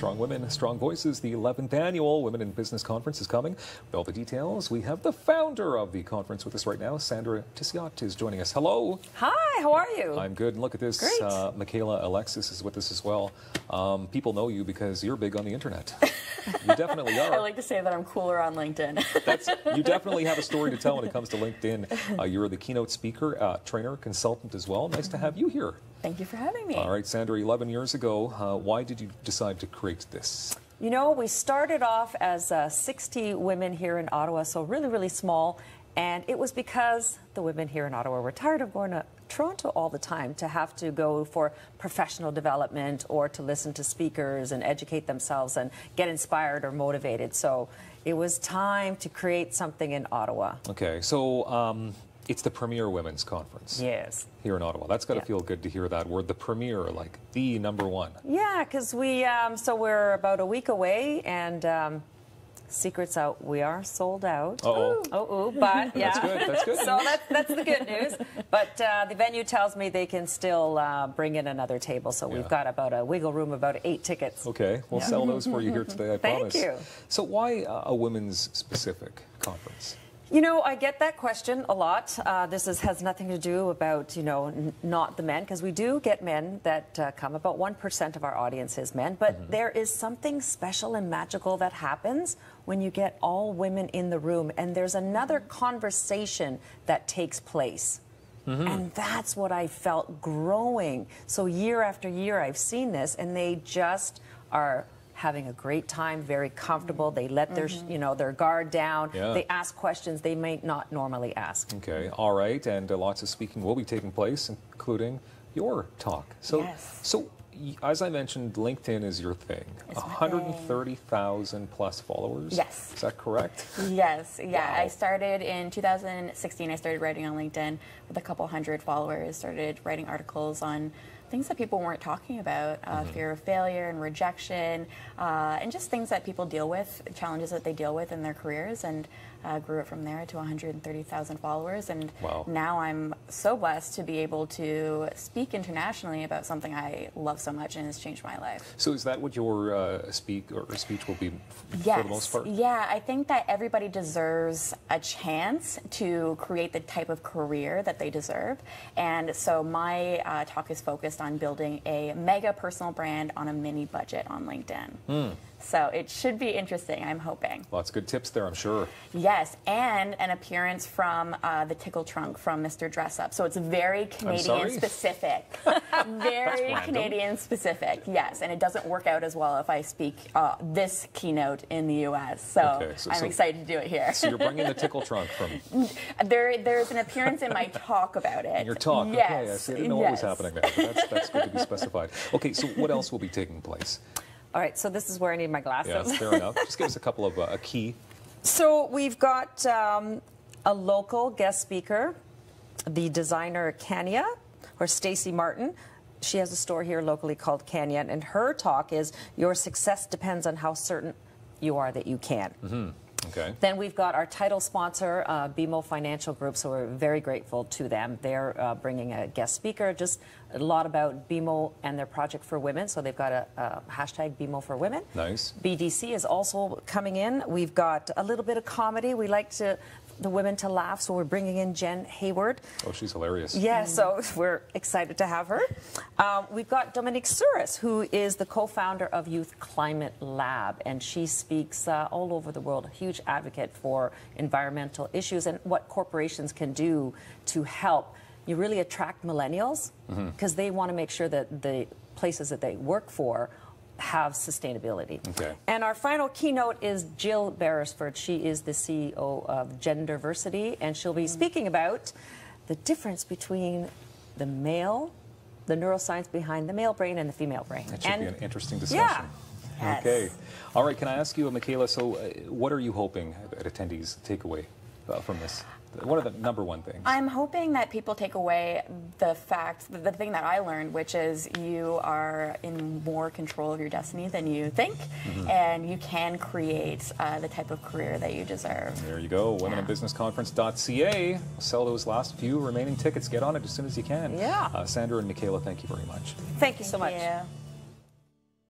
Strong Women, Strong Voices. The 11th Annual Women in Business Conference is coming. With all the details, we have the founder of the conference with us right now. Sandra Tisiot is joining us. Hello. Hi, how are you? I'm good. And look at this. Great. Michaela Alexis is with us as well. People know you because you're big on the internet. You definitely are. I like to say that I'm cooler on LinkedIn. You definitely have a story to tell when it comes to LinkedIn. You're the keynote speaker, trainer, consultant as well. Nice to have you here. Thank you for having me. All right, Sandra, 11 years ago, why did you decide to create this? You know, we started off as 60 women here in Ottawa, so really, really small. And it was because the women here in Ottawa were tired of going to Toronto all the time to have to go for professional development or to listen to speakers and educate themselves and get inspired or motivated. So it was time to create something in Ottawa. Okay, so it's the premier women's conference. Yes. Here in Ottawa. That's got to feel good to hear that word, the premier, like the #1. Yeah, because so we're about a week away, and secret's out, we are sold out. But yeah. That's good, that's good. So that's the good news. But the venue tells me they can still bring in another table, so we've got about a wiggle room, about 8 tickets. Okay, we'll sell those for you here today, I promise. Thank you. So why a women's specific conference? You know, I get that question a lot. This has nothing to do about, not the men, because we do get men that come. About 1% of our audience is men. But there is something special and magical that happens when you get all women in the room. And there's another conversation that takes place. And that's what I felt growing. So year after year, I've seen this, and they just are having a great time, very comfortable. They let their, their guard down. Yeah. They ask questions they might not normally ask. Okay, all right, and lots of speaking will be taking place, including your talk. So, so as I mentioned, LinkedIn is your thing. 130,000 plus followers. Yes. Is that correct? Yes. Yeah. Wow. I started in 2016. I started writing on LinkedIn with a couple hundred followers. Started writing articles on things that people weren't talking about, fear of failure and rejection, and just things that people deal with, challenges that they deal with in their careers, and grew it from there to 130,000 followers. And now I'm so blessed to be able to speak internationally about something I love so much and has changed my life. So is that what your speech will be for the most part? Yeah, I think that everybody deserves a chance to create the type of career that they deserve. And so my talk is focused on building a mega personal brand on a mini budget on LinkedIn. So it should be interesting, I'm hoping. Lots of good tips there, I'm sure. Yes, and an appearance from the Tickle Trunk from Mr. Dress Up. So it's very Canadian specific. Very Canadian specific, yes. And it doesn't work out as well if I speak this keynote in the U.S. So, I'm excited to do it here. So you're bringing the Tickle Trunk from... There's an appearance in my talk about it. In your talk? Yes. Okay, I see. I didn't know what was happening there, but that's good to be specified. Okay, so what else will be taking place? All right, so this is where I need my glasses. Yes, fair enough. Just give us a couple of a key. So we've got a local guest speaker, the designer Kanya, or Stacey Martin. She has a store here locally called Kanya, and her talk is, your success depends on how certain you are that you can. Okay. Then we've got our title sponsor, BMO Financial Group, so we're very grateful to them. They're bringing a guest speaker, just a lot about BMO and their project for women, so they've got a hashtag BMO for Women. Nice. BDC is also coming in. We've got a little bit of comedy. We like the women to laugh, so we're bringing in Jen Hayward. Oh, she's hilarious. Yeah, so we're excited to have her. We've got Dominique Souris, who is the co-founder of Youth Climate Lab, and she speaks all over the world, a huge advocate for environmental issues and what corporations can do to help you really attract millennials, because they want to make sure that the places that they work for have sustainability. Okay. And our final keynote is Jill Beresford. She is the CEO of Genderversity, and she'll be speaking about the difference between the neuroscience behind the male brain and the female brain. That should be an interesting discussion. Yeah. Okay. All right, can I ask you, Michaela, so what are you hoping that attendees take away from this? What are the #1 things? I'm hoping that people take away the fact, the thing that I learned, which is you are in more control of your destiny than you think, and you can create the type of career that you deserve. There you go, womeninbusinessconference.ca. Sell those last few remaining tickets. Get on it as soon as you can. Yeah. Sandra and Michaela, thank you very much. Thank you so much. Thank you.